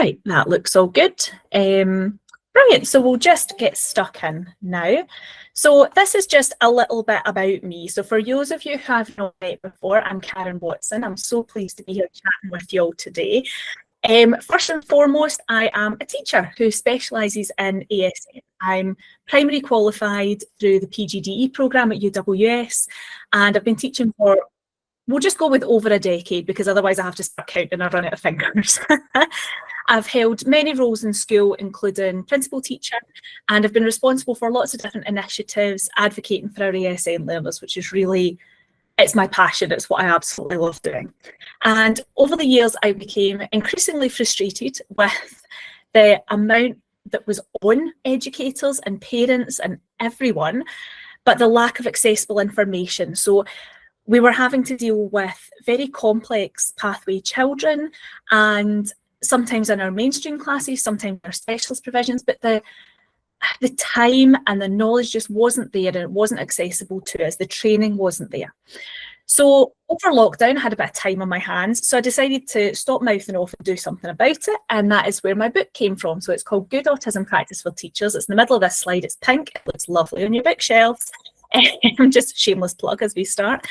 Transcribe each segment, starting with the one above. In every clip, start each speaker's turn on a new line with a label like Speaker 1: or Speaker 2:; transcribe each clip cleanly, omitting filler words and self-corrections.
Speaker 1: Right, that looks all good. Brilliant, so we'll just get stuck in now. So this is just a little bit about me. So for those of you who have not met before, I'm Karen Watson. I'm so pleased to be here chatting with you all today. First and foremost, I am a teacher who specialises in ASN. I'm primary qualified through the PGDE programme at UWS, and I've been teaching for, we'll just go with over a decade, because otherwise I have to start counting and I run out of fingers. I've held many roles in school, including principal teacher, and I've been responsible for lots of different initiatives advocating for our ASN learners, which is really, it's my passion. It's what I absolutely love doing. And over the years, I became increasingly frustrated with the amount that was on educators and parents and everyone, but the lack of accessible information. So we were having to deal with very complex pathway children, and sometimes in our mainstream classes, sometimes in our specialist provisions, but the time and the knowledge just wasn't there, and it wasn't accessible to us. The training wasn't there. So over lockdown, I had a bit of time on my hands, so I decided to stop mouthing off and do something about it, and that is where my book came from. So it's called Good Autism Practice for Teachers. It's in the middle of this slide. It's pink. It looks lovely on your bookshelves. Just a shameless plug as we start.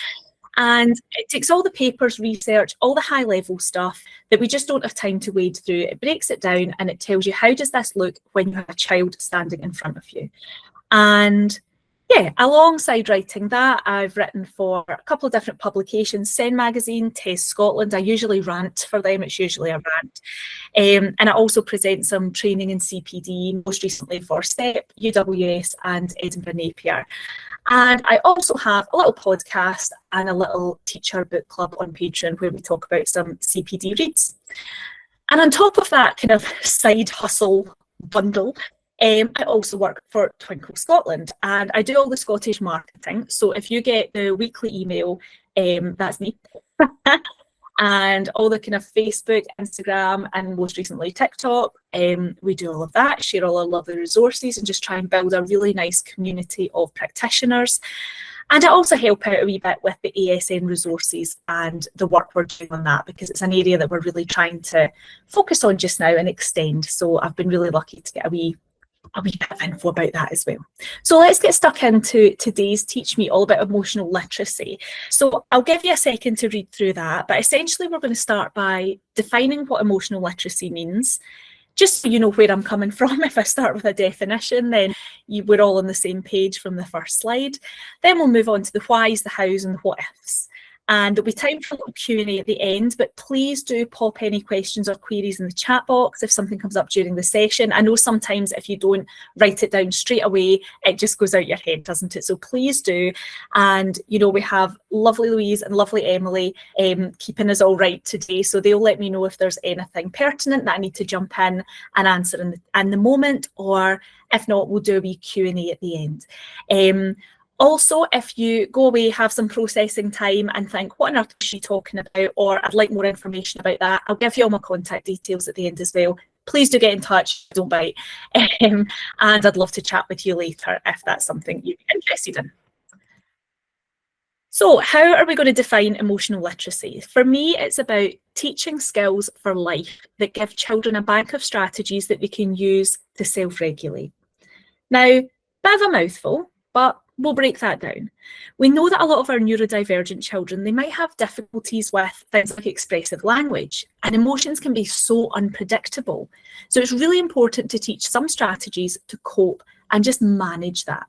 Speaker 1: And it takes all the papers, research, all the high level stuff that we just don't have time to wade through. It breaks it down and it tells you, how does this look when you have a child standing in front of you? And yeah, alongside writing that, I've written for a couple of different publications, Sen Magazine, Test Scotland. I usually rant for them. It's usually a rant. And I also present some training in CPD, most recently for STEP, UWS and Edinburgh Napier. And I also have a little podcast and a little teacher book club on Patreon where we talk about some CPD reads. And on top of that kind of side hustle bundle, I also work for Twinkl Scotland, and I do all the Scottish marketing. So if you get the weekly email, that's me. And all the kind of Facebook, Instagram, and most recently TikTok, we do all of that, share all our lovely resources, and just try and build a really nice community of practitioners. And I also help out a wee bit with the ASN resources and the work we're doing on that, because it's an area that we're really trying to focus on just now and extend. So I've been really lucky to get a wee bit of info about that as well. So let's get stuck into today's TeachMeet, all about emotional literacy. So I'll give you a second to read through that, but essentially we're going to start by defining what emotional literacy means, just so you know where I'm coming from. If I start with a definition, then we're all on the same page from the first slide. Then we'll move on to the whys, the hows, and the what ifs. And there'll be time for a little Q&A at the end, but please do pop any questions or queries in the chat box if something comes up during the session. I know sometimes if you don't write it down straight away, it just goes out your head, doesn't it? So please do. And, you know, we have lovely Louise and lovely Emily keeping us all right today. So they'll let me know if there's anything pertinent that I need to jump in and answer in the moment, or if not, we'll do a wee Q&A at the end. Also, if you go away, have some processing time and think, what on earth is she talking about? Or I'd like more information about that, I'll give you all my contact details at the end as well. Please do get in touch, don't bite. And I'd love to chat with you later if that's something you're interested in. So how are we going to define emotional literacy? For me, it's about teaching skills for life that give children a bank of strategies that they can use to self-regulate. Now, bit of a mouthful, but we'll break that down. We know that a lot of our neurodivergent children, they might have difficulties with things like expressive language, and emotions can be so unpredictable. So it's really important to teach some strategies to cope and just manage that.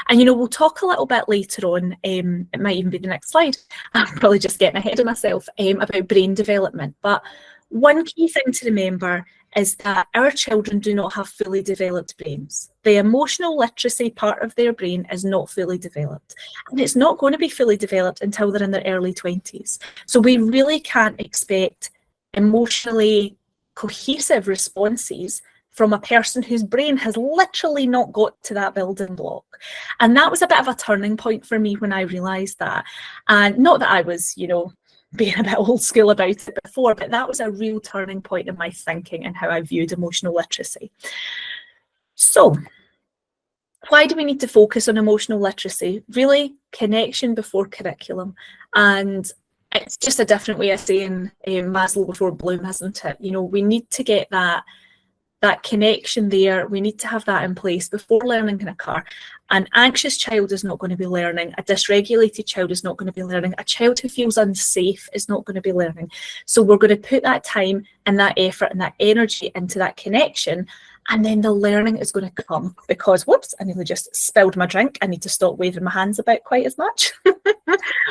Speaker 1: And, you know, we'll talk a little bit later on, it might even be the next slide, I'm probably just getting ahead of myself, about brain development. But one key thing to remember is that our children do not have fully developed brains. The emotional literacy part of their brain is not fully developed, and it's not going to be fully developed until they're in their early 20s. So we really can't expect emotionally cohesive responses from a person whose brain has literally not got to that building block. And that was a bit of a turning point for me when I realised that. And not that I was, you know, being a bit old school about it before, but that was a real turning point in my thinking and how I viewed emotional literacy. So why do we need to focus on emotional literacy? Really, connection before curriculum. And It's just a different way of saying Maslow before Bloom, isn't it? You know, we need to get that connection there. We need to have that in place before learning can occur. An anxious child is not going to be learning. A dysregulated child is not going to be learning. A child who feels unsafe is not going to be learning. So we're going to put that time and that effort and that energy into that connection, and then the learning is going to come. Because, whoops, I nearly just spilled my drink. I need to stop waving my hands about quite as much.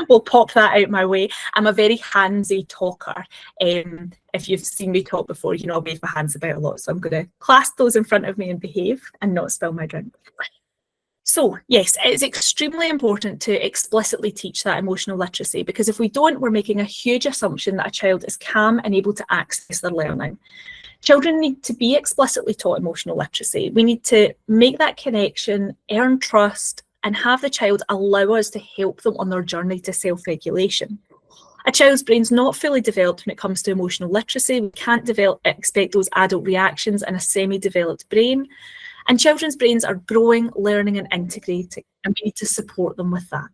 Speaker 1: We'll pop that out my way. I'm a very handsy talker. If you've seen me talk before, you know I wave my hands about a lot. So I'm going to clasp those in front of me and behave and not spill my drink. So yes, it's extremely important to explicitly teach that emotional literacy, because if we don't, we're making a huge assumption that a child is calm and able to access their learning. Children need to be explicitly taught emotional literacy. We need to make that connection, earn trust, and have the child allow us to help them on their journey to self-regulation. A child's brain's not fully developed when it comes to emotional literacy. We can't expect those adult reactions in a semi-developed brain. And children's brains are growing, learning and integrating, and we need to support them with that.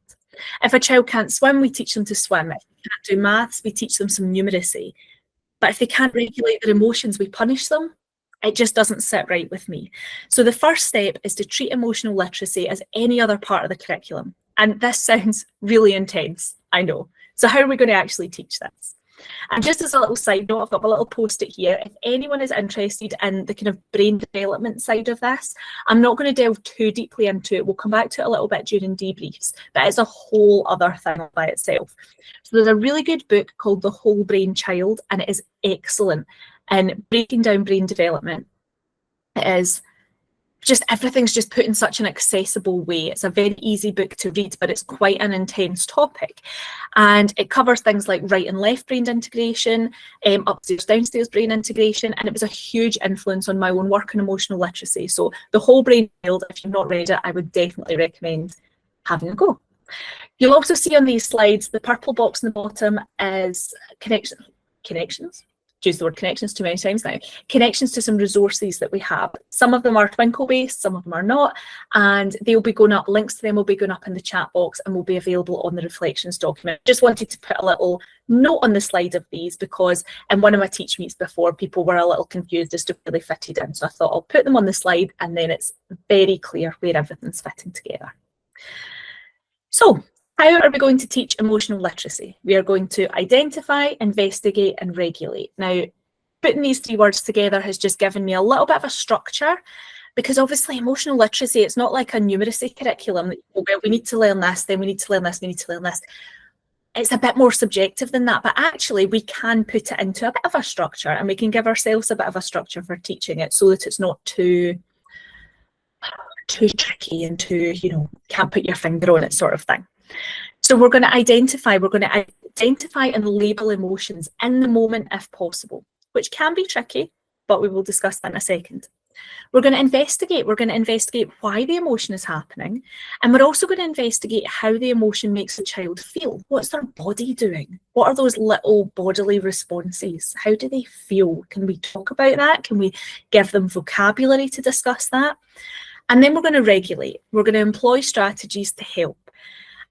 Speaker 1: If a child can't swim, we teach them to swim. If they can't do maths, we teach them some numeracy. But if they can't regulate their emotions, we punish them. It just doesn't sit right with me. So the first step is to treat emotional literacy as any other part of the curriculum. And this sounds really intense, I know. So how are we going to actually teach this? And just as a little side note, I've got a little post-it here. If anyone is interested in the kind of brain development side of this, I'm not going to delve too deeply into it. We'll come back to it a little bit during debriefs, but it's a whole other thing by itself. So there's a really good book called The Whole Brain Child, and it is excellent in breaking down brain development. It is just, everything's just put in such an accessible way. It's a very easy book to read, but it's quite an intense topic. And it covers things like right and left brain integration, upstairs, downstairs brain integration, and it was a huge influence on my own work in emotional literacy. So The Whole Brain Child, if you've not read it, I would definitely recommend having a go. You'll also see on these slides, the purple box in the bottom is connections. Use the word connections too many times now. Connections to some resources that we have. Some of them are Twinkl based, some of them are not, and they'll be going up, links to them will be going up in the chat box and will be available on the reflections document. Just wanted to put a little note on the slide of these, because in one of my teach meets before, people were a little confused as to where they fitted in. So I thought I'll put them on the slide, and then it's very clear where everything's fitting together. So how are we going to teach emotional literacy? We are going to identify, investigate and regulate. Now, putting these three words together has just given me a little bit of a structure, because obviously emotional literacy, it's not like a numeracy curriculum that, well, we need to learn this, then we need to learn this, we need to learn this. It's a bit more subjective than that, but actually we can put it into a bit of a structure, and we can give ourselves a bit of a structure for teaching it so that it's not too tricky and too, you know, can't put your finger on it sort of thing. So we're going to identify and label emotions in the moment if possible, which can be tricky, but we will discuss that in a second. We're going to investigate why the emotion is happening, and we're also going to investigate how the emotion makes the child feel. What's their body doing? What are those little bodily responses? How do they feel? Can we talk about that? Can we give them vocabulary to discuss that? And then we're going to regulate. We're going to employ strategies to help.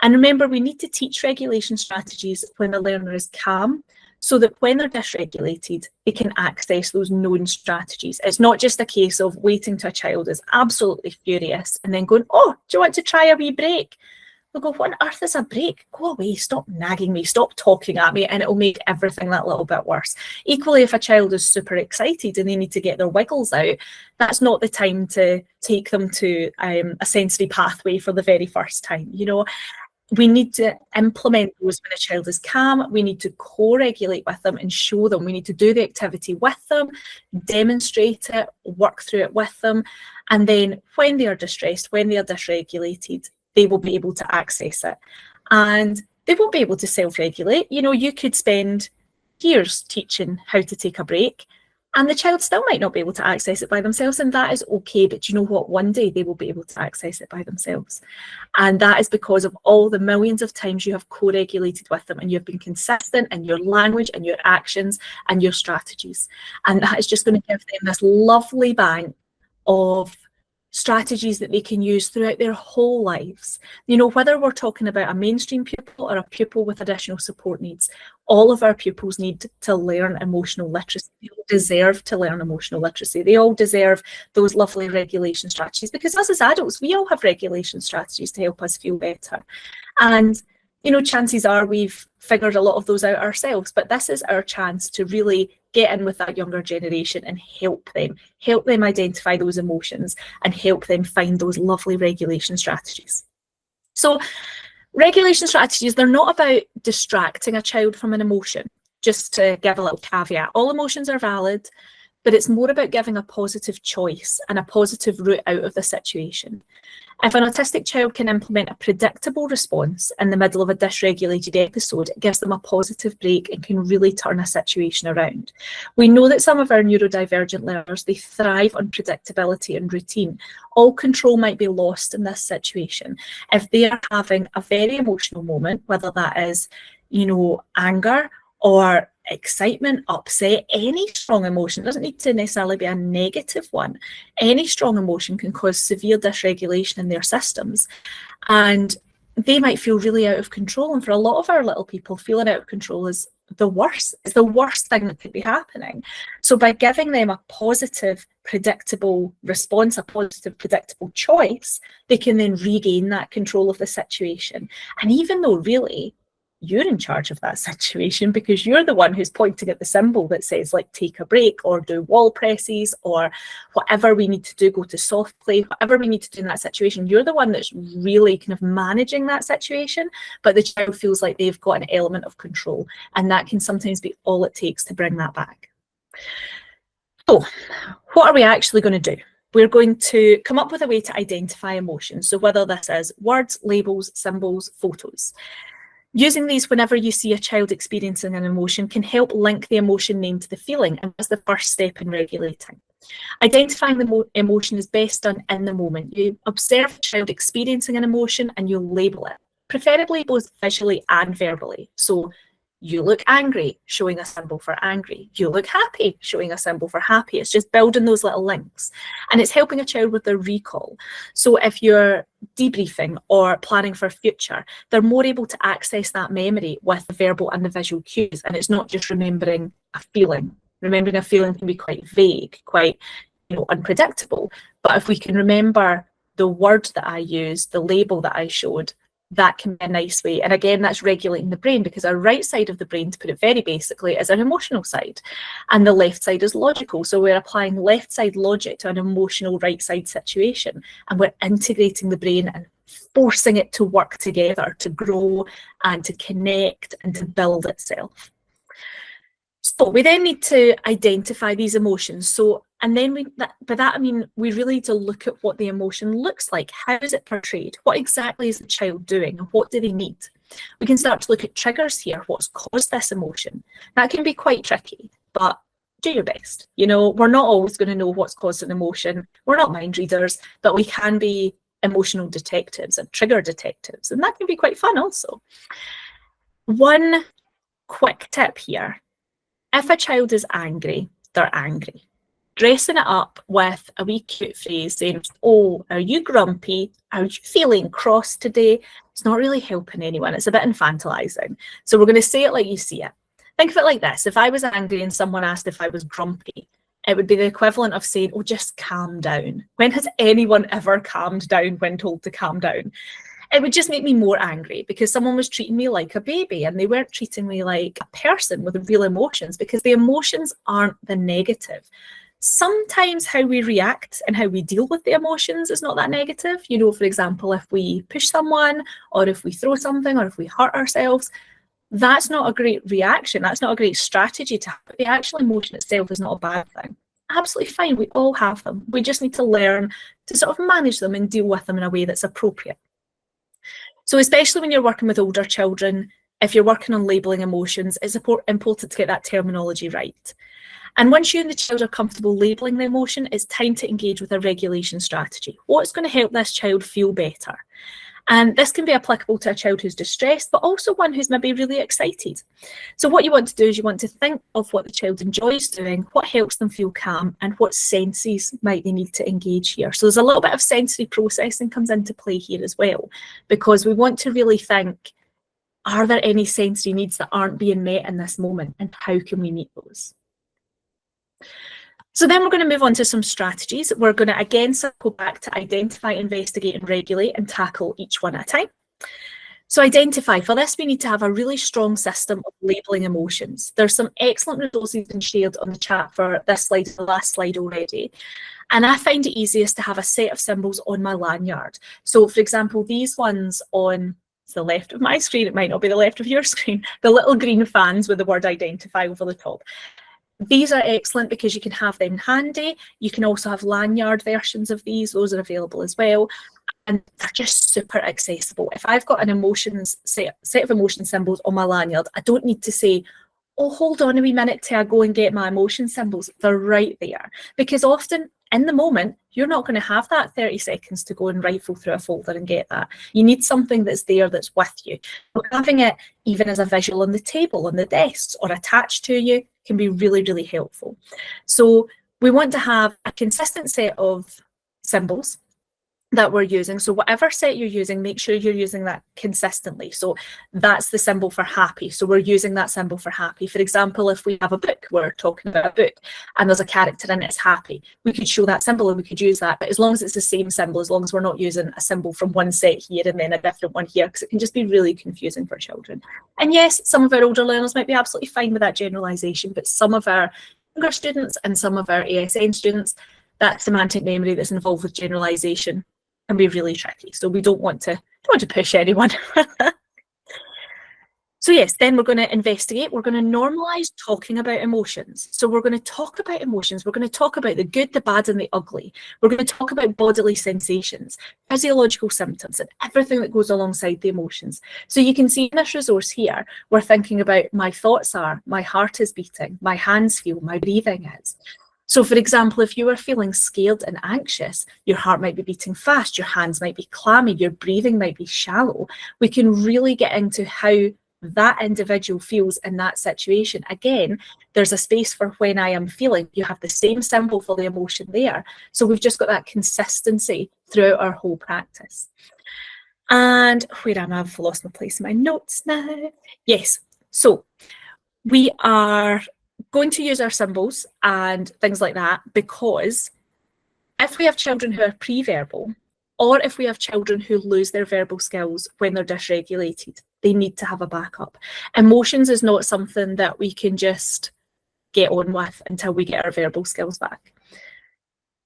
Speaker 1: And remember, we need to teach regulation strategies when the learner is calm, so that when they're dysregulated, they can access those known strategies. It's not just a case of waiting till a child is absolutely furious and then going, oh, do you want to try a wee break? They'll go, what on earth is a break? Go away, stop nagging me, stop talking at me, and it'll make everything that little bit worse. Equally, if a child is super excited and they need to get their wiggles out, that's not the time to take them to a sensory pathway for the very first time. You know, we need to implement those when a child is calm. We need to co-regulate with them and show them. We need to do the activity with them, demonstrate it, work through it with them. And then when they are distressed, when they are dysregulated, they will be able to access it. And they won't be able to self-regulate. You know, you could spend years teaching how to take a break, and the child still might not be able to access it by themselves, and that is okay. But you know what? One day they will be able to access it by themselves. And that is because of all the millions of times you have co-regulated with them, and you've been consistent in your language and your actions and your strategies. And that is just going to give them this lovely bank of strategies that they can use throughout their whole lives. You know, whether we're talking about a mainstream pupil or a pupil with additional support needs, all of our pupils need to learn emotional literacy. They all deserve to learn emotional literacy. They all deserve those lovely regulation strategies, because us as adults, we all have regulation strategies to help us feel better. And, you know, chances are we've figured a lot of those out ourselves, but this is our chance to really get in with that younger generation and help them identify those emotions and help them find those lovely regulation strategies. So regulation strategies, they're not about distracting a child from an emotion. Just to give a little caveat, all emotions are valid, but it's more about giving a positive choice and a positive route out of the situation. If an autistic child can implement a predictable response in the middle of a dysregulated episode, it gives them a positive break and can really turn a situation around. We know that some of our neurodivergent learners, they thrive on predictability and routine. All control might be lost in this situation if they are having a very emotional moment, whether that is, you know, anger or excitement, upset, any strong emotion. It doesn't need to necessarily be a negative one. Any strong emotion can cause severe dysregulation in their systems, and they might feel really out of control. And for a lot of our little people, feeling out of control is the worst. It's the worst thing that could be happening. So by giving them a positive, predictable response, a positive, predictable choice, they can then regain that control of the situation. And even though really you're in charge of that situation, because you're the one who's pointing at the symbol that says, like, take a break or do wall presses or whatever we need to do, go to soft play, whatever we need to do in that situation, you're the one that's really kind of managing that situation, but the child feels like they've got an element of control, and that can sometimes be all it takes to bring that back. So what are we actually going to do? We're going to come up with a way to identify emotions. So whether this is words, labels, symbols, photos. Using these whenever you see a child experiencing an emotion can help link the emotion name to the feeling, and that's the first step in regulating. Identifying the emotion is best done in the moment. You observe a child experiencing an emotion and you label it, preferably both visually and verbally. So you look angry, showing a symbol for angry. You look happy, showing a symbol for happy. It's just building those little links. And it's helping a child with their recall. So if you're debriefing or planning for future, they're more able to access that memory with the verbal and the visual cues. And it's not just remembering a feeling. Remembering a feeling can be quite vague, quite, you know, unpredictable. But if we can remember the word that I used, the label that I showed, that can be a nice way. And again, that's regulating the brain, because our right side of the brain, to put it very basically, is an emotional side, and the left side is logical. So we're applying left side logic to an emotional right side situation, and we're integrating the brain and forcing it to work together to grow and to connect and to build itself. So we then need to identify these emotions. So, and then by that I mean we really need to look at what the emotion looks like. How is it portrayed? What exactly is the child doing, and what do they need? We can start to look at triggers here. What's caused this emotion? That can be quite tricky, but do your best. You know, we're not always going to know what's caused an emotion. We're not mind readers, but we can be emotional detectives and trigger detectives, and that can be quite fun also. One quick tip here. If a child is angry, they're angry. Dressing it up with a wee cute phrase saying, oh, are you grumpy? Are you feeling cross today? It's not really helping anyone. It's a bit infantilizing. So we're going to say it like you see it. Think of it like this. If I was angry and someone asked if I was grumpy, it would be the equivalent of saying, oh, just calm down. When has anyone ever calmed down when told to calm down? It would just make me more angry, because someone was treating me like a baby and they weren't treating me like a person with real emotions, because the emotions aren't the negative. Sometimes how we react and how we deal with the emotions is not that negative. You know, for example, if we push someone, or if we throw something, or if we hurt ourselves, that's not a great reaction. That's not a great strategy to have. But the actual emotion itself is not a bad thing. Absolutely fine. We all have them. We just need to learn to sort of manage them and deal with them in a way that's appropriate. So especially when you're working with older children, if you're working on labelling emotions, it's important to get that terminology right. And once you and the child are comfortable labelling the emotion, it's time to engage with a regulation strategy. What's going to help this child feel better? And this can be applicable to a child who's distressed, but also one who's maybe really excited. So what you want to do is you want to think of what the child enjoys doing, what helps them feel calm, and what senses might they need to engage here. So there's a little bit of sensory processing comes into play here as well, because we want to really think, are there any sensory needs that aren't being met in this moment, and how can we meet those? So then we're going to move on to some strategies. We're going to again circle back to identify, investigate, and regulate, and tackle each one at a time. So identify, for this we need to have a really strong system of labelling emotions. There's some excellent resources been shared on the chat for this slide, the last slide already. And I find it easiest to have a set of symbols on my lanyard. So for example, these ones on the left of my screen, it might not be the left of your screen, the little green fans with the word identify over the top. These are excellent because you can have them handy. You can also have lanyard versions of these. Those are available as well. And they're just super accessible. If I've got an emotions set of emotion symbols on my lanyard, I don't need to say, oh, hold on a wee minute till I go and get my emotion symbols. They're right there. Because often in the moment, you're not going to have that 30 seconds to go and rifle through a folder and get that. You need something that's there, that's with you. But having it even as a visual on the table, on the desks, or attached to you can be really, really helpful. So we want to have a consistent set of symbols that we're using. So whatever set you're using, make sure you're using that consistently. So that's the symbol for happy. So we're using that symbol for happy. For example, if we have a book, we're talking about a book and there's a character in it, it's happy. We could show that symbol and we could use that. But as long as it's the same symbol, as long as we're not using a symbol from one set here and then a different one here, because it can just be really confusing for children. And yes, some of our older learners might be absolutely fine with that generalization, but some of our younger students and some of our ASN students, that semantic memory that's involved with generalization can be really tricky. So we don't want to push anyone. So yes, then we're going to investigate. We're going to normalise talking about emotions. So we're going to talk about emotions. We're going to talk about the good, the bad, and the ugly. We're going to talk about bodily sensations, physiological symptoms, and everything that goes alongside the emotions. So you can see in this resource here, we're thinking about my thoughts are, my heart is beating, my hands feel, my breathing is. So for example, if you are feeling scared and anxious, your heart might be beating fast, your hands might be clammy, your breathing might be shallow. We can really get into how that individual feels in that situation. Again, there's a space for when I am feeling. You have the same symbol for the emotion there. So we've just got that consistency throughout our whole practice. And where am I? I've lost my place in my notes now. Yes, so we are going to use our symbols and things like that, because if we have children who are pre-verbal, or if we have children who lose their verbal skills when they're dysregulated, they need to have a backup. Emotions is not something that we can just get on with until we get our verbal skills back.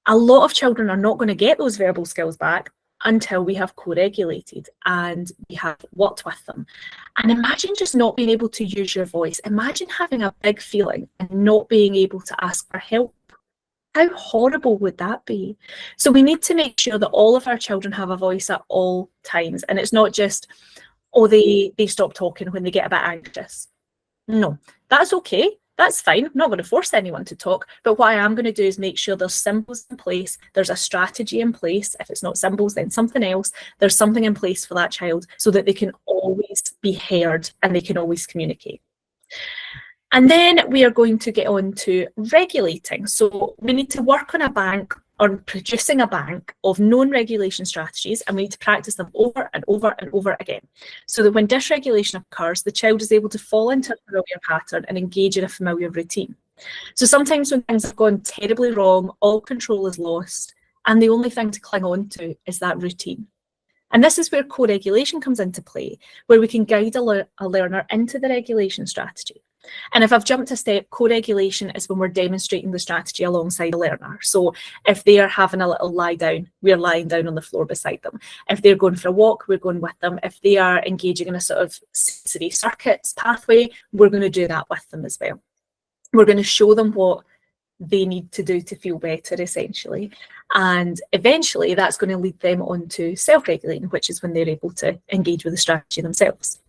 Speaker 1: A lot of children are not going to get those verbal skills back until we have co-regulated and we have worked with them. And imagine just not being able to use your voice. Imagine having a big feeling and not being able to ask for help. How horrible would that be? So we need to make sure that all of our children have a voice at all times. And it's not just, oh, they stop talking when they get a bit anxious. No, that's okay. That's fine. I'm not going to force anyone to talk. But what I am going to do is make sure there's symbols in place. There's a strategy in place. If it's not symbols, then something else. There's something in place for that child so that they can always be heard and they can always communicate. And then we are going to get on to regulating. So we need to work on a bank, on producing a bank of known regulation strategies, and we need to practice them over and over and over again, so that when dysregulation occurs, the child is able to fall into a familiar pattern and engage in a familiar routine. So sometimes when things have gone terribly wrong, all control is lost, and the only thing to cling on to is that routine. And this is where co-regulation comes into play, where we can guide a learner into the regulation strategy. And if I've jumped a step, co-regulation is when we're demonstrating the strategy alongside the learner. So if they are having a little lie down, we're lying down on the floor beside them. If they're going for a walk, we're going with them. If they are engaging in a sort of sensory circuits pathway, we're going to do that with them as well. We're going to show them what they need to do to feel better, essentially. And eventually that's going to lead them on to self-regulating, which is when they're able to engage with the strategy themselves.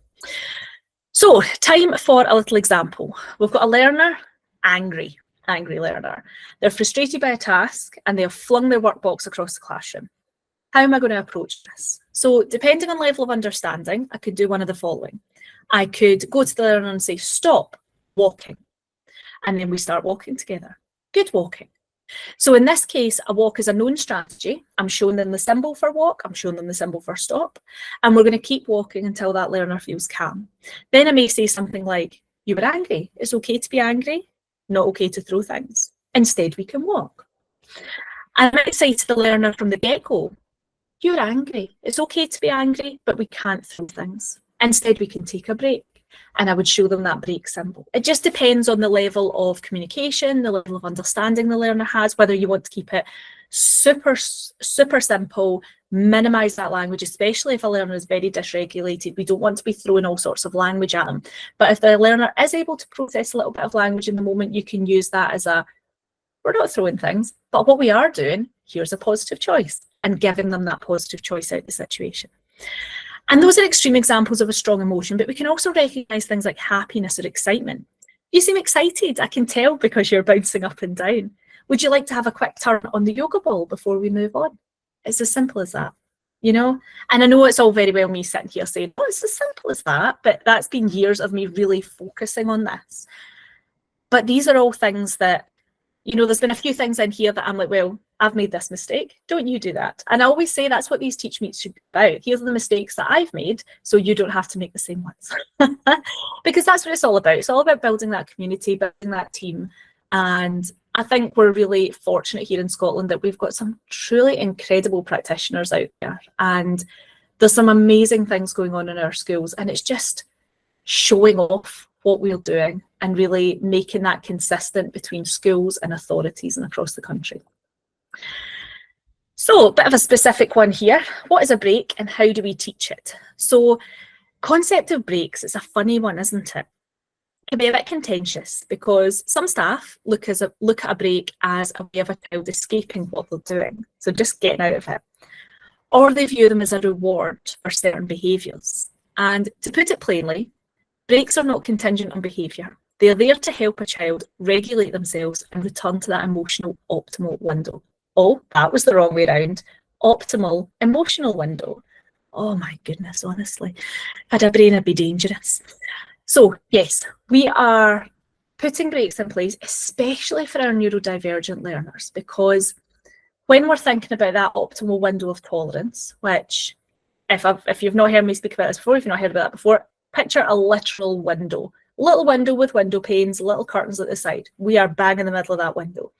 Speaker 1: So, time for a little example. We've got a learner, angry learner. They're frustrated by a task and they have flung their work box across the classroom. How am I going to approach this? So depending on level of understanding, I could do one of the following. I could go to the learner and say, stop walking. And then we start walking together. Good walking. So in this case, a walk is a known strategy. I'm showing them the symbol for walk. I'm showing them the symbol for stop. And we're going to keep walking until that learner feels calm. Then I may say something like, you were angry. It's okay to be angry. Not okay to throw things. Instead, we can walk. I might say to the learner from the get-go, you're angry. It's okay to be angry, but we can't throw things. Instead, we can take a break. And I would show them that break symbol. It just depends on the level of communication, the level of understanding the learner has, whether you want to keep it super simple, minimize that language, especially if a learner is very dysregulated. We don't want to be throwing all sorts of language at them. But if the learner is able to process a little bit of language in the moment, you can use that as a, we're not throwing things, but what we are doing, here's a positive choice, and giving them that positive choice out of the situation. And those are extreme examples of a strong emotion, but we can also recognise things like happiness or excitement. You seem excited, I can tell, because you're bouncing up and down. Would you like to have a quick turn on the yoga ball before we move on? It's as simple as that, you know? And I know it's all very well me sitting here saying, oh, it's as simple as that, but that's been years of me really focusing on this. But these are all things that, you know, there's been a few things in here that I'm like, well, I've made this mistake. Don't you do that? And I always say that's what these TeachMeets should be about. Here's the mistakes that I've made, so you don't have to make the same ones. Because that's what it's all about. It's all about building that community, building that team. And I think we're really fortunate here in Scotland that we've got some truly incredible practitioners out there. And there's some amazing things going on in our schools. And it's just showing off what we're doing and really making that consistent between schools and authorities and across the country. So a bit of a specific one here. What is a break and how do we teach it? So concept of breaks, it's a funny one, isn't it? It can be a bit contentious because some staff look at a break as a way of a child escaping what they're doing, so just getting out of it. Or they view them as a reward for certain behaviours. And to put it plainly, breaks are not contingent on behaviour. They're there to help a child regulate themselves and return to that emotional optimal window. Oh, that was the wrong way around. Optimal emotional window. Oh my goodness, honestly. If I had a brain, I'd be dangerous. So yes, we are putting breaks in place, especially for our neurodivergent learners, because when we're thinking about that optimal window of tolerance, which if you've not heard me speak about this before, if you've not heard about that before, picture a literal window. Little window with window panes, little curtains at the side. We are bang in the middle of that window.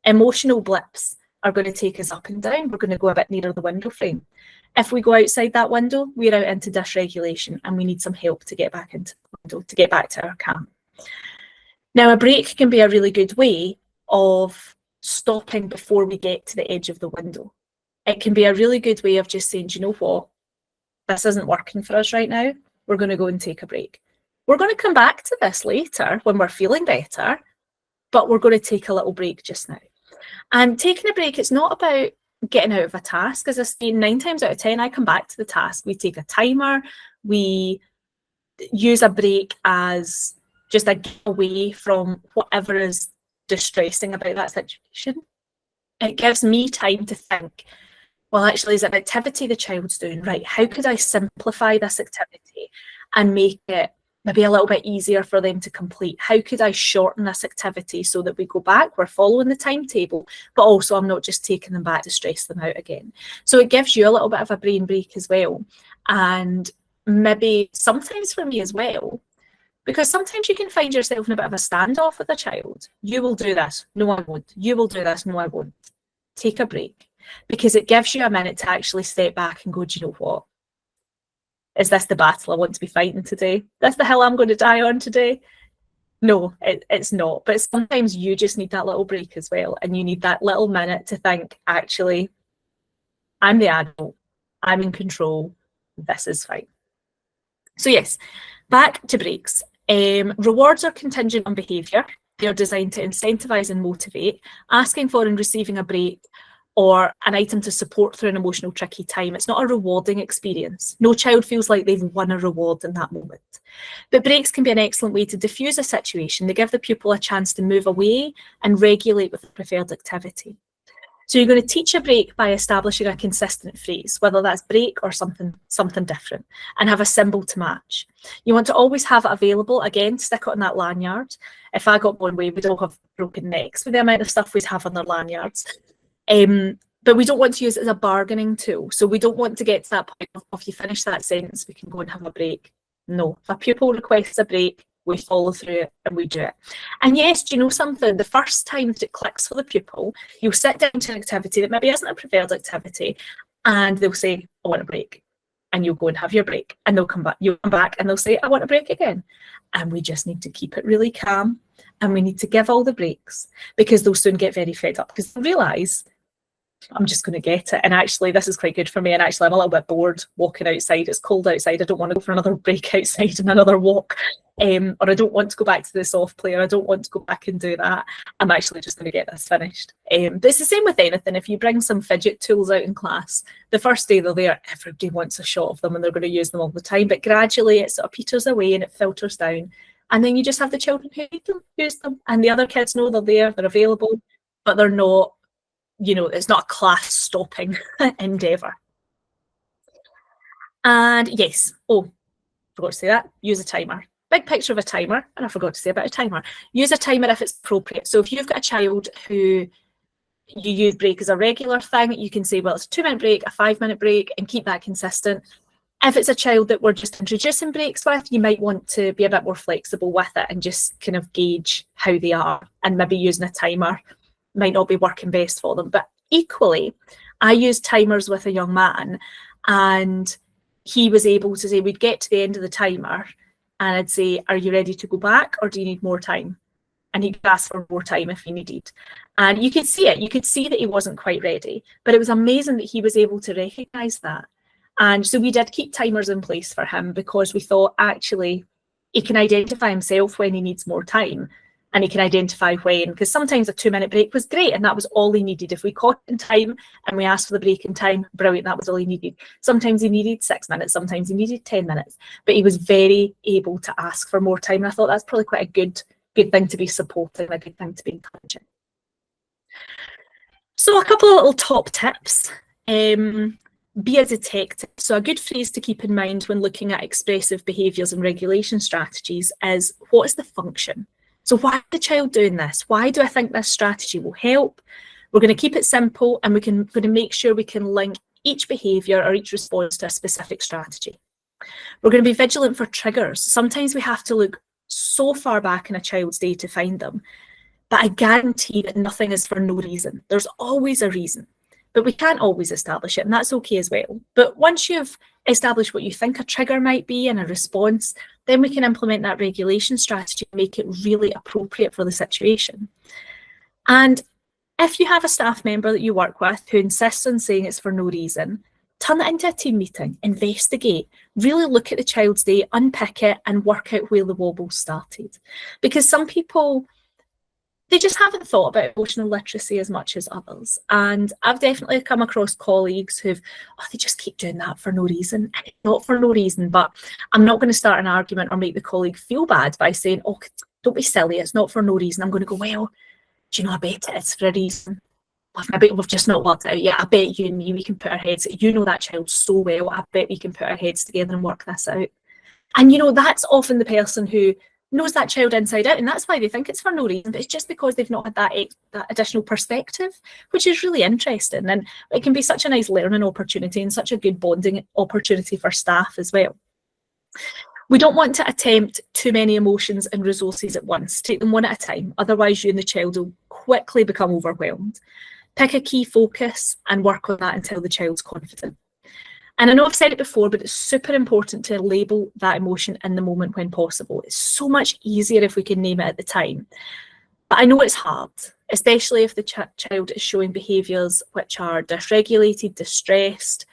Speaker 1: Emotional blips are going to take us up and down. We're going to go a bit nearer the window frame. If we go outside that window, we're out into dysregulation and we need some help to get back into the window, to get back to our calm. Now, a break can be a really good way of stopping before we get to the edge of the window. It can be a really good way of just saying, do you know what? This isn't working for us right now. We're going to go and take a break. We're going to come back to this later when we're feeling better, but we're going to take a little break just now. And taking a break, it's not about getting out of a task. As I say, 9 times out of 10, I come back to the task. We take a timer. We use a break as just a getaway from whatever is distressing about that situation. It gives me time to think, well, actually, is it an activity the child's doing? Right, how could I simplify this activity and make it maybe a little bit easier for them to complete? How could I shorten this activity so that we go back, we're following the timetable, but also I'm not just taking them back to stress them out again. So it gives you a little bit of a brain break as well. And maybe sometimes for me as well, because sometimes you can find yourself in a bit of a standoff with a child. You will do this. No, I won't. You will do this. No, I won't. Take a break, because it gives you a minute to actually step back and go, do you know what? Is this the battle I want to be fighting today? That's the hill I'm going to die on today? No, it's not. But sometimes you just need that little break as well. And you need that little minute to think, actually, I'm the adult. I'm in control. This is fine. So yes, back to breaks. Rewards are contingent on behaviour. They're designed to incentivise and motivate. Asking for and receiving a break or an item to support through an emotional tricky time. It's not a rewarding experience. No child feels like they've won a reward in that moment. But breaks can be an excellent way to diffuse a situation. They give the pupil a chance to move away and regulate with the preferred activity. So you're going to teach a break by establishing a consistent phrase, whether that's break or something different, and have a symbol to match. You want to always have it available. Again, stick it on that lanyard. If I got one way, we'd all have broken necks with the amount of stuff we'd have on their lanyards. But we don't want to use it as a bargaining tool. So we don't want to get to that point of, if you finish that sentence, we can go and have a break. No, if a pupil requests a break, we follow through it and we do it. And yes, do you know something? The first time that it clicks for the pupil, you'll sit down to an activity that maybe isn't a preferred activity, and they'll say, I want a break. And you'll go and have your break. And they'll come back, you'll come back and they'll say, I want a break again. And we just need to keep it really calm, and we need to give all the breaks, because they'll soon get very fed up, because they'll realise, I'm just going to get it. And actually, this is quite good for me. And actually, I'm a little bit bored walking outside. It's cold outside. I don't want to go for another break outside and another walk. Or I don't want to go back to the soft play, or I don't want to go back and do that. I'm actually just going to get this finished. But it's the same with anything. If you bring some fidget tools out in class, the first day they're there, everybody wants a shot of them and they're going to use them all the time. But gradually it sort of peters away and it filters down. And then you just have the children who need them, use them. And the other kids know they're there, they're available, but they're not, you know, it's not a class stopping endeavour. And yes, forgot to say that, use a timer. Big picture of a timer, and I forgot to say about a timer. Use a timer if it's appropriate. So if you've got a child who you use break as a regular thing, you can say, well, it's a 2-minute break, a 5-minute break, and keep that consistent. If it's a child that we're just introducing breaks with, you might want to be a bit more flexible with it and just kind of gauge how they are, and maybe using a timer might not be working best for them. But equally, I used timers with a young man, and he was able to say, we'd get to the end of the timer and I'd say, are you ready to go back, or do you need more time? And he'd ask for more time if he needed. And you could see it. You could see that he wasn't quite ready. But it was amazing that he was able to recognise that. And so we did keep timers in place for him, because we thought, actually, he can identify himself when he needs more time. And he can identify when, because sometimes a 2-minute break was great and that was all he needed. If we caught in time and we asked for the break in time, brilliant, that was all he needed. Sometimes he needed 6 minutes, sometimes he needed 10 minutes, but he was very able to ask for more time. And I thought that's probably quite a good thing to be supporting, a good thing to be encouraging. So a couple of little top tips. Be a detective. So a good phrase to keep in mind when looking at expressive behaviours and regulation strategies is, what is the function? So why is the child doing this? Why do I think this strategy will help? We're going to keep it simple, and we're going to make sure we can link each behaviour or each response to a specific strategy. We're going to be vigilant for triggers. Sometimes we have to look so far back in a child's day to find them, but I guarantee that nothing is for no reason. There's always a reason, but we can't always establish it, and that's okay as well. But once you've established what you think a trigger might be and a response, then we can implement that regulation strategy and make it really appropriate for the situation. And if you have a staff member that you work with who insists on saying it's for no reason, turn it into a team meeting, investigate, really look at the child's day, unpick it, and work out where the wobble started. Because some people, they just haven't thought about emotional literacy as much as others. And I've definitely come across colleagues who've, they just keep doing that for no reason. And it's not for no reason, but I'm not going to start an argument or make the colleague feel bad by saying, don't be silly, it's not for no reason. I'm going to go, well, do you know, I bet it is for a reason. I bet we've just not worked it out yet. I bet you and me, we can put our heads, you know that child so well, I bet we can put our heads together and work this out. And you know, that's often the person who knows that child inside out, and that's why they think it's for no reason, but it's just because they've not had that additional perspective, which is really interesting. And it can be such a nice learning opportunity and such a good bonding opportunity for staff as well. We don't want to attempt too many emotions and resources at once. Take them one at a time, otherwise you and the child will quickly become overwhelmed. Pick a key focus and work on that until the child's confident. And I know I've said it before, but it's super important to label that emotion in the moment when possible. It's so much easier if we can name it at the time. But I know it's hard, especially if the child is showing behaviours which are dysregulated, distressed.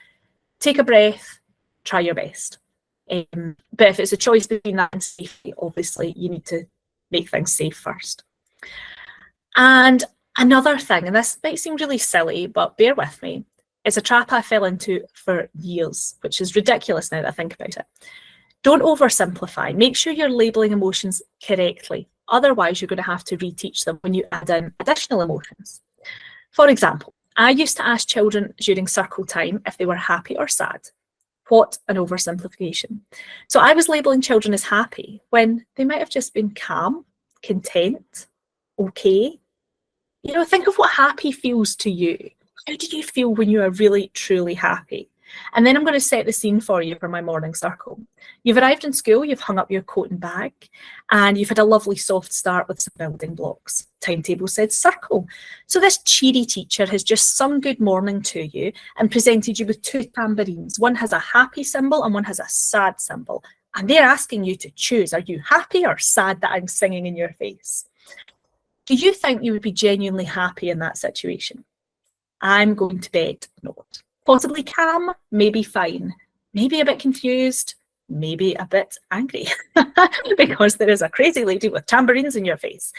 Speaker 1: Take a breath, try your best. But if it's a choice between that and safety, obviously you need to make things safe first. And another thing, and this might seem really silly, but bear with me, it's a trap I fell into for years, which is ridiculous now that I think about it. Don't oversimplify. Make sure you're labelling emotions correctly. Otherwise, you're going to have to reteach them when you add in additional emotions. For example, I used to ask children during circle time if they were happy or sad. What an oversimplification. So I was labelling children as happy when they might have just been calm, content, okay. You know, think of what happy feels to you. How do you feel when you are really, truly happy? And then I'm going to set the scene for you for my morning circle. You've arrived in school, you've hung up your coat and bag, and you've had a lovely soft start with some building blocks. Timetable said circle. So this cheery teacher has just sung good morning to you and presented you with two tambourines. One has a happy symbol and one has a sad symbol. And they're asking you to choose, are you happy or sad that I'm singing in your face? Do you think you would be genuinely happy in that situation? I'm going to bed, not. Possibly calm, maybe fine, maybe a bit confused, maybe a bit angry because there is a crazy lady with tambourines in your face.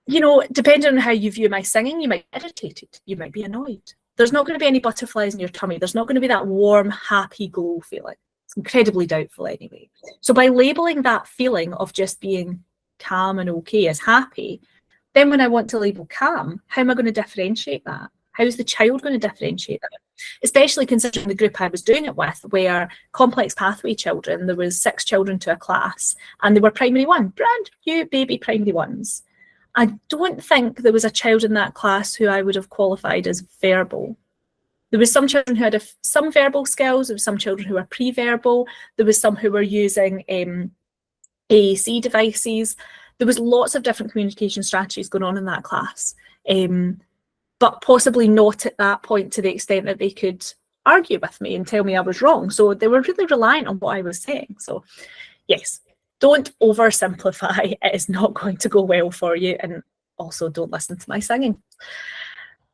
Speaker 1: You know, depending on how you view my singing, you might be irritated, you might be annoyed. There's not going to be any butterflies in your tummy. There's not going to be that warm, happy glow feeling. It's incredibly doubtful anyway. So by labelling that feeling of just being calm and okay as happy, then when I want to label calm, how am I going to differentiate that? How is the child going to differentiate that? Especially considering the group I was doing it with, where complex pathway children, there was 6 children to a class, and they were primary 1, brand new baby primary 1s. I don't think there was a child in that class who I would have qualified as verbal. There was some children who had some verbal skills, there was some children who were pre-verbal, there was some who were using AAC devices. There was lots of different communication strategies going on in that class, but possibly not at that point to the extent that they could argue with me and tell me I was wrong. So they were really reliant on what I was saying. So yes, don't oversimplify. It is not going to go well for you. And also don't listen to my singing.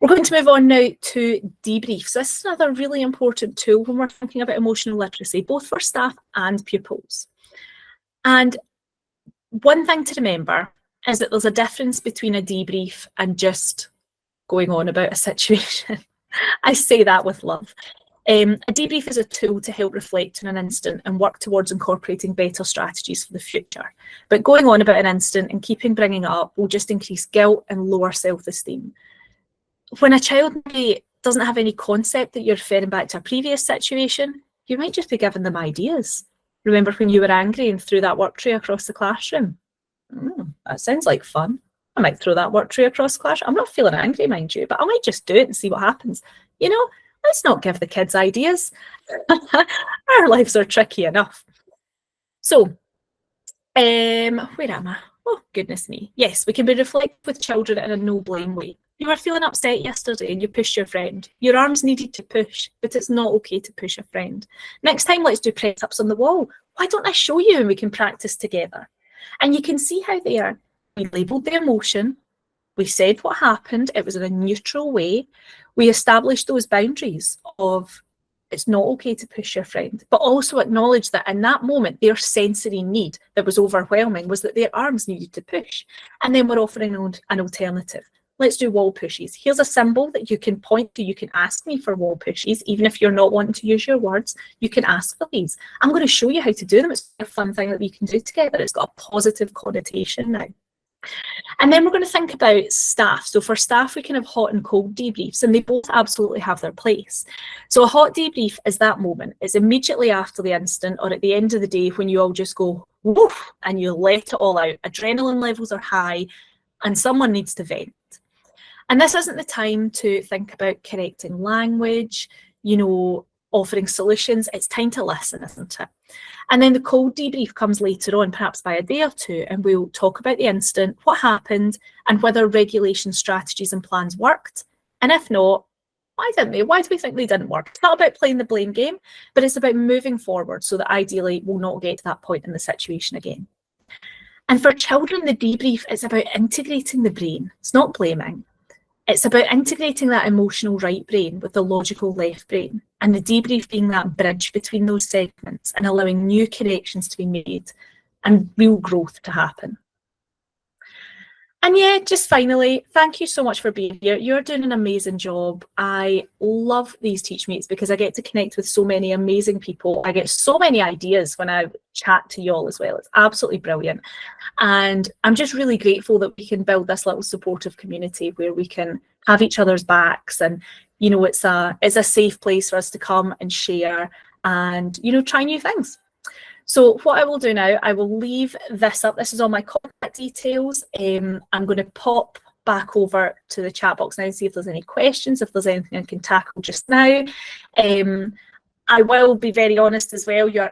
Speaker 1: We're going to move on now to debriefs. This is another really important tool when we're thinking about emotional literacy, both for staff and pupils. And one thing to remember is that there's a difference between a debrief and just going on about a situation. I say that with love. A debrief is a tool to help reflect on an incident and work towards incorporating better strategies for the future. But going on about an incident and keeping bringing it up will just increase guilt and lower self-esteem. When a child doesn't have any concept that you're referring back to a previous situation, you might just be giving them ideas. Remember when you were angry and threw that work tray across the classroom? That sounds like fun. I might throw that work tray across the classroom. I'm not feeling angry, mind you, but I might just do it and see what happens. You know, let's not give the kids ideas. Our lives are tricky enough. So, where am I? Oh, goodness me. Yes, we can be reflective with children in a no-blame way. You were feeling upset yesterday and you pushed your friend. Your arms needed to push, but it's not okay to push a friend. Next time, let's do press-ups on the wall. Why don't I show you and we can practice together? And you can see how they are. We labelled the emotion. We said what happened. It was in a neutral way. We established those boundaries of it's not okay to push your friend, but also acknowledge that in that moment, their sensory need that was overwhelming was that their arms needed to push. And then we're offering an alternative. Let's do wall pushes. Here's a symbol that you can point to. You can ask me for wall pushes. Even if you're not wanting to use your words, you can ask for these. I'm going to show you how to do them. It's a fun thing that we can do together. It's got a positive connotation now. And then we're going to think about staff. So for staff, we can have hot and cold debriefs, and they both absolutely have their place. So a hot debrief is that moment. It's immediately after the incident or at the end of the day when you all just go, woof, and you let it all out. Adrenaline levels are high and someone needs to vent. And this isn't the time to think about correcting language, you know, offering solutions. It's time to listen, isn't it? And then the cold debrief comes later on, perhaps by a day or two, and we'll talk about the incident, what happened, and whether regulation strategies and plans worked. And if not, why didn't they? Why do we think they didn't work? It's not about playing the blame game, but it's about moving forward so that ideally we'll not get to that point in the situation again. And for children, the debrief is about integrating the brain. It's not blaming. It's about integrating that emotional right brain with the logical left brain, and the debrief being that bridge between those segments and allowing new connections to be made and real growth to happen. And yeah, just finally, thank you so much for being here. You're doing an amazing job. I love these Teach Meets because I get to connect with so many amazing people. I get so many ideas when I chat to you all as well. It's absolutely brilliant. And I'm just really grateful that we can build this little supportive community where we can have each other's backs, and you know, it's a safe place for us to come and share and, you know, try new things. So what I will do now, I will leave this up. This is all my contact details. I'm going to pop back over to the chat box now and see if there's any questions, if there's anything I can tackle just now. I will be very honest as well. You're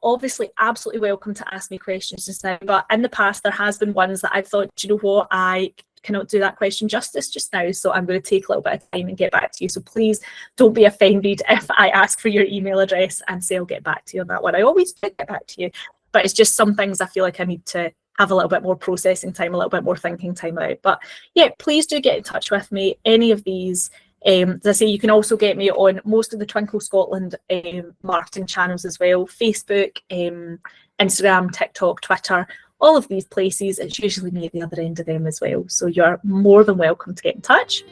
Speaker 1: obviously absolutely welcome to ask me questions just now, but in the past there has been ones that I've thought, do you know what, I cannot do that question justice just now, so I'm going to take a little bit of time and get back to you. So please don't be offended if I ask for your email address and say I'll get back to you on that one. I always do get back to you, but it's just some things I feel like I need to have a little bit more processing time, a little bit more thinking time out. But yeah, please do get in touch with me. Any of these, as I say, you can also get me on most of the Twinkl Scotland marketing channels as well: Facebook, Instagram, TikTok, Twitter, all of these places. It's usually me at the other end of them as well. So you're more than welcome to get in touch.